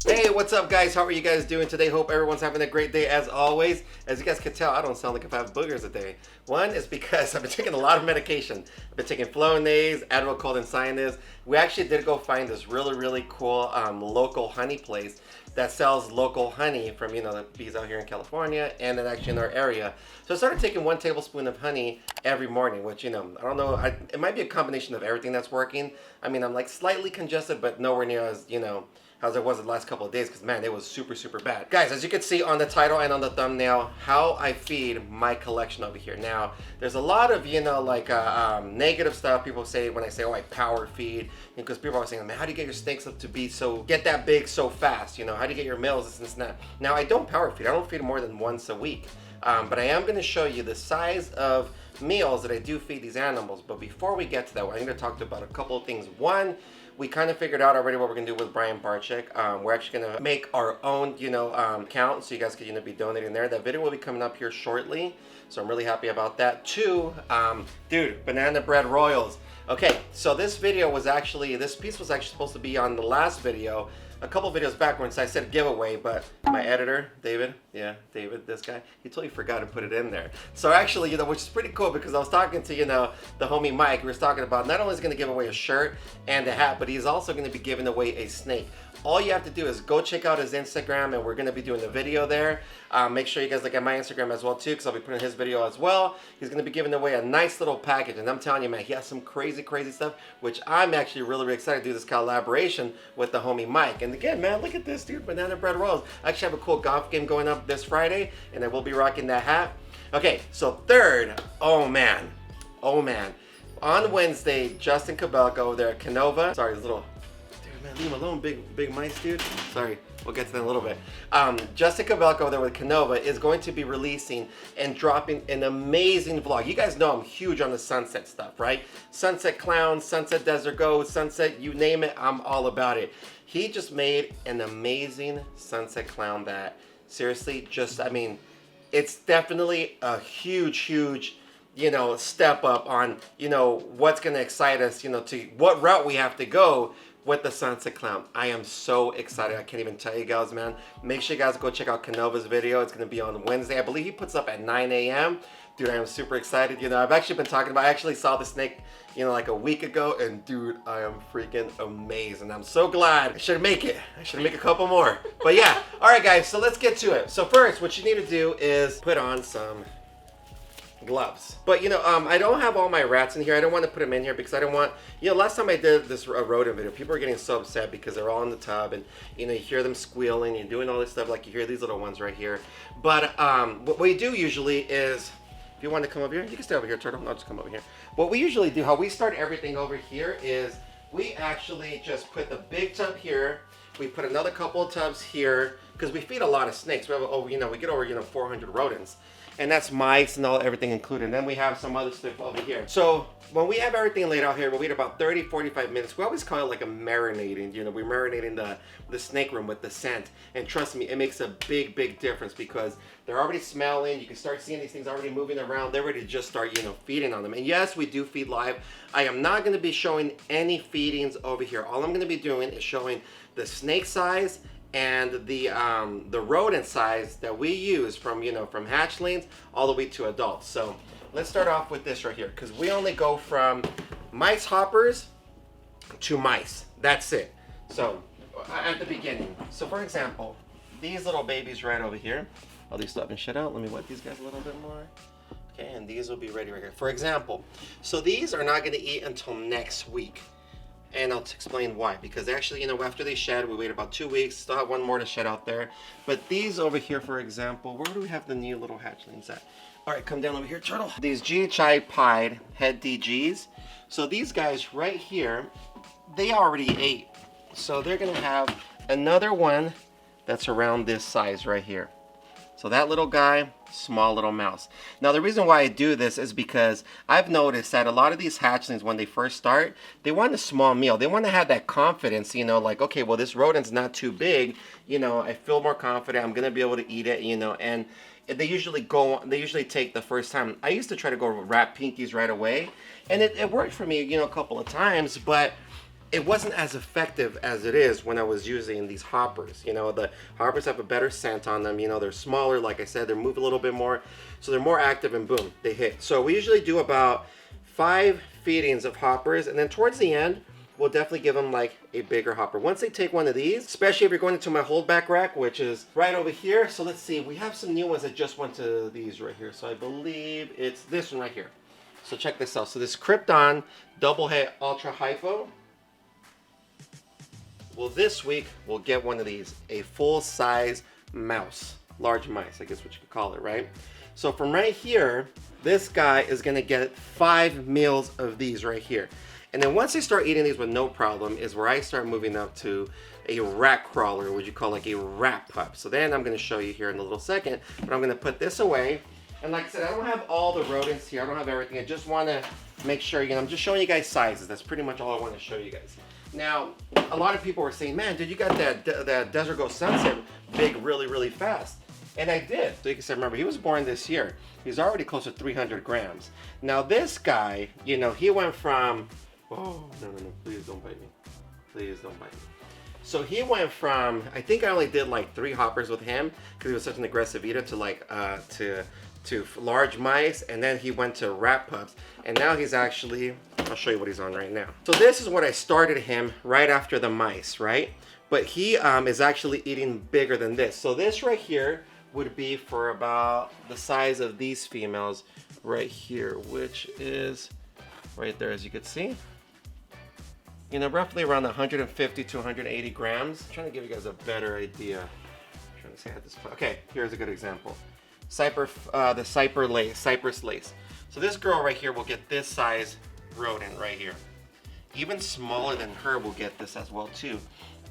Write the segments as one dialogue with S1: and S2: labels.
S1: Hey, what's up guys? How are you guys doing today? Hope everyone's having a great day as always. As you guys can tell, I don't sound like if I have boogers a day. One is because I've been taking a lot of medication. I've been taking Flonase, Advil, Cold, and Sinus. We actually did go find this really cool local honey place that sells local honey from, the bees out here in California and then actually in our area. So I started taking 1 tablespoon of honey every morning, which, I don't know, it might be a combination of everything that's working. I mean, I'm like slightly congested, but nowhere near as, as it was the last couple of days, because man, it was super bad. Guys, as you can see on the title and on the thumbnail, how I feed my collection over here. Now, there's a lot of, negative stuff people say when I say, oh, I power feed, because people are saying, man, how do you get your snakes up to be get that big so fast? How do you get your males, this and that? Now, I don't power feed. I don't feed more than once a week. But I am going to show you the size of meals that I do feed these animals. But before we get to that, I'm going to talk about a couple of things. One, we kind of figured out already what we're going to do with Brian Barczyk. We're actually going to make our own, account, so you guys can, be donating there. That video will be coming up here shortly, so I'm really happy about that. Two, dude, banana bread royals. Okay, so this piece was actually supposed to be on the last video, a couple videos back when I said giveaway, but my editor, David, this guy, he totally forgot to put it in there. So actually, which is pretty cool, because I was talking to, the homie Mike. We were talking about not only is he going to give away a shirt and a hat, but he's also going to be giving away a snake. All you have to do is go check out his Instagram, and we're going to be doing the video there. Make sure you guys look at my Instagram as well too, because I'll be putting his video as well. He's going to be giving away a nice little package, and I'm telling you, man, he has some crazy stuff, which I'm actually really excited to do this collaboration with the homie Mike. And again, man, look at this, dude, banana bread rolls. I actually have a cool golf game going up this Friday, and I will be rocking that hat. Okay, so third, oh man, on Wednesday, Justin Cabelco over there at Canova. Sorry, this little, dude, man, leave him alone, big mice, dude. Sorry, we'll get to that in a little bit. Justin Cabelco over there with Canova is going to be releasing and dropping an amazing vlog. You guys know I'm huge on the sunset stuff, right? Sunset clowns, sunset desert ghosts, sunset, you name it, I'm all about it. He just made an amazing sunset clown that, seriously, it's definitely a huge, step up on, what's going to excite us, to what route we have to go with the sunset clown. I am so excited. I can't even tell you guys, man. Make sure you guys go check out Canova's video. It's going to be on Wednesday. I believe he puts up at 9 a.m. Dude, I am super excited. I've actually been talking about, I actually saw the snake, like a week ago, and dude, I am freaking amazed. And I'm so glad. I should make it. I should make a couple more. But yeah, all right, guys, so let's get to it. So first, what you need to do is put on some gloves. But I don't have all my rats in here. I don't want to put them in here because I don't want, last time I did this rodent video, people were getting so upset because they're all in the tub, and you hear them squealing and doing all this stuff, like you hear these little ones right here. But what we do usually is, if you want to come over here, you can stay over here, Turtle. I'll just come over here. What we usually do, how we start everything over here, is we actually just put the big tub here. We put another couple of tubs here, because we feed a lot of snakes. We have over, we get over 400 rodents. And that's mice and everything included. And then we have some other stuff over here. So when we have everything laid out here, we'll wait about 30-45 minutes. We always call it like a marinating. We're marinating the snake room with the scent. And trust me, it makes a big difference, because they're already smelling. You can start seeing these things already moving around. They're ready to just start, feeding on them. And yes, we do feed live. I am not going to be showing any feedings over here. All I'm going to be doing is showing the snake size and the rodent size that we use from from hatchlings all the way to adults. So let's start off with this right here, because we only go from mice hoppers to mice. That's it. So at the beginning, so for example, these little babies right over here, all these stuff and shit out. Let me wipe these guys a little bit more. Okay, and these will be ready right here. For example, so these are not going to eat until next week. And I'll explain why. Because actually, after they shed, we wait about 2 weeks. Still have one more to shed out there. But these over here, for example, where do we have the new little hatchlings at? All right, come down over here, Turtle. These GHI pied head DGs. So these guys right here, they already ate. So they're going to have another one that's around this size right here. So that little guy, small little mouse. Now the reason why I do this is because I've noticed that a lot of these hatchlings, when they first start, they want a small meal. They want to have that confidence, like, okay, well, this rodent's not too big. I feel more confident. I'm going to be able to eat it, and they usually take the first time. I used to try to go wrap pinkies right away, and it worked for me, a couple of times, but it wasn't as effective as it is when I was using these hoppers. You know, the hoppers have a better scent on them. You know, they're smaller, like I said, they move a little bit more, so they're more active and boom, they hit. So we usually do about 5 feedings of hoppers, and then towards the end, we'll definitely give them like a bigger hopper. Once they take one of these, especially if you're going into my holdback rack, which is right over here. So let's see, we have some new ones that just went to these right here. So I believe it's this one right here. So check this out. So this Krypton double head ultra hypo. Well, this week we'll get one of these, a full size mouse, large mice, I guess what you could call it, right? So from right here, this guy is gonna get 5 meals of these right here. And then once they start eating these with no problem is where I start moving up to a rat crawler, what you call like a rat pup. So then I'm gonna show you here in a little second, but I'm gonna put this away. And like I said, I don't have all the rodents here. I don't have everything. I just wanna make sure, you know, I'm just showing you guys sizes. That's pretty much all I wanna show you guys. Now, a lot of people were saying, man, dude, you got that Desert Ghost Sunset big really, really fast. And I did. So you can say, remember, he was born this year. He's already close to 300 grams. Now this guy, you know, he went from, oh, no, please don't bite me. Please don't bite me. So he went from, I think I only did like 3 hoppers with him because he was such an aggressive eater to like, to large mice, and then he went to rat pups, and now he's actually, I'll show you what he's on right now. So this is what I started him right after the mice, right? But he is actually eating bigger than this. So this right here would be for about the size of these females right here, which is right there, as you can see. You know, roughly around 150 to 180 grams. I'm trying to give you guys a better idea. I'm trying to say I had this. Okay, here's a good example. The cypress lace. So this girl right here will get this size rodent right here. Even smaller than her will get this as well too.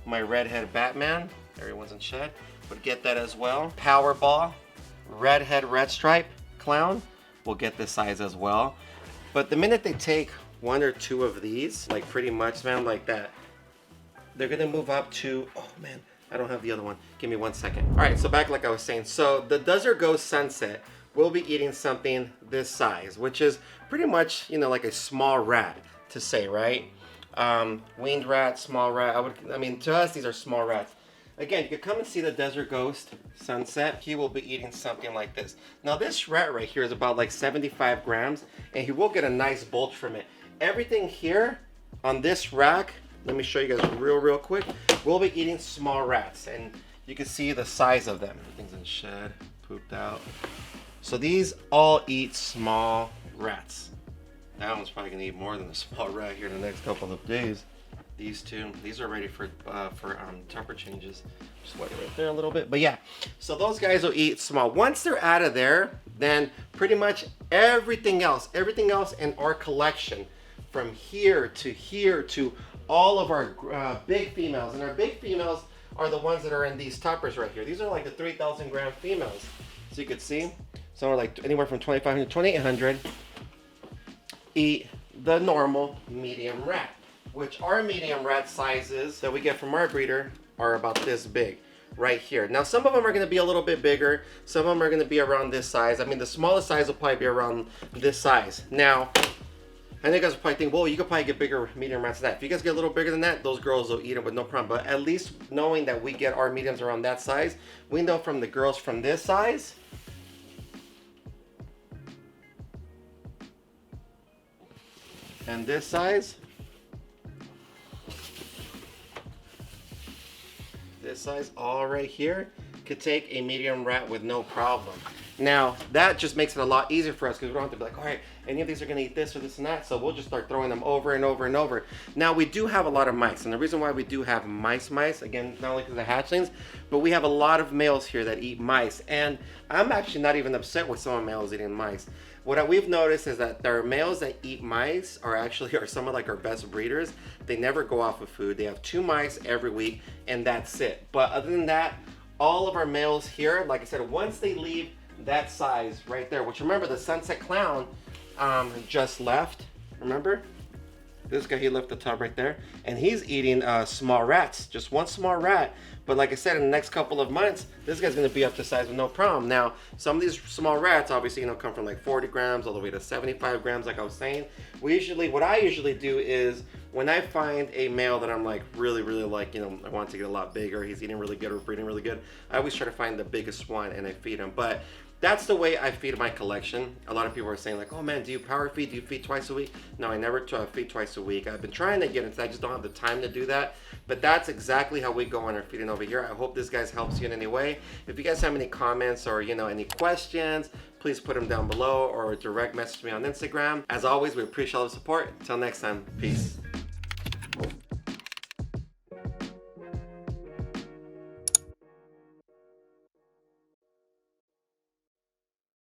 S1: My redhead Batman, everyone's in shed, would get that as well. Powerball, redhead red stripe clown will get this size as well. But the minute they take 1 or 2 of these, like pretty much, man, like that, they're gonna move up to, oh man, I don't have the other one. Give me 1 second. All right, so back like I was saying. So the Desert Ghost Sunset will be eating something this size, which is pretty much, you know, like a small rat to say, right? Winged rat, small rat. I mean, to us, these are small rats. Again, you can come and see the Desert Ghost Sunset. He will be eating something like this. Now this rat right here is about like 75 grams, and he will get a nice bulge from it. Everything here on this rack, let me show you guys real quick, we'll be eating small rats, and you can see the size of them. Everything's in the shed, pooped out. So these all eat small rats. That one's probably gonna eat more than a small rat here in the next couple of days. These two, these are ready for temper changes. Just wet it right there a little bit, but yeah. So those guys will eat small. Once they're out of there, then pretty much everything else in our collection, from here to all of our big females, and our big females are the ones that are in these toppers right here. These are like the 3,000 gram females. So you could see, some are like anywhere from 2,500 to 2,800 eat the normal medium rat, which our medium rat sizes that we get from our breeder are about this big right here. Now some of them are going to be a little bit bigger, some of them are going to be around this size. I mean, the smallest size will probably be around this size. Now I know you guys will probably think, well, you could probably get bigger medium rats than that. If you guys get a little bigger than that, those girls will eat it with no problem. But at least knowing that we get our mediums around that size, we know from the girls from this size and this size, this size all right here could take a medium rat with no problem. Now that just makes it a lot easier for us because we don't have to be like, all right, any of these are going to eat this or this and that, so we'll just start throwing them over and over and over. Now we do have a lot of mice, and the reason why we do have mice, again, not only because of hatchlings, but we have a lot of males here that eat mice, and I'm actually not even upset with some males eating mice. What we've noticed is that there are males that eat mice are some of like our best breeders. They never go off of food. They have 2 mice every week, and that's it. But other than that, all of our males here, like I said, once they leave that size right there, which remember the Sunset Clown just left, remember? This guy, he left the tub right there, and he's eating small rats, just 1 small rat. But like I said, in the next couple of months, this guy's gonna be up to size with no problem. Now, some of these small rats, obviously, you know, come from like 40 grams all the way to 75 grams, like I was saying. What I usually do is when I find a male that I'm like really like, you know, I want to get a lot bigger, he's eating really good or breeding really good, I always try to find the biggest one and I feed him. But that's the way I feed my collection. A lot of people are saying like, oh man, do you power feed? Do you feed twice a week? No, I never feed twice a week. I've been trying to get into that. I just don't have the time to do that. But that's exactly how we go on our feeding over here. I hope this guys helps you in any way. If you guys have any comments or, you know, any questions, please put them down below or direct message me on Instagram. As always, we appreciate all the support. Until next time, peace.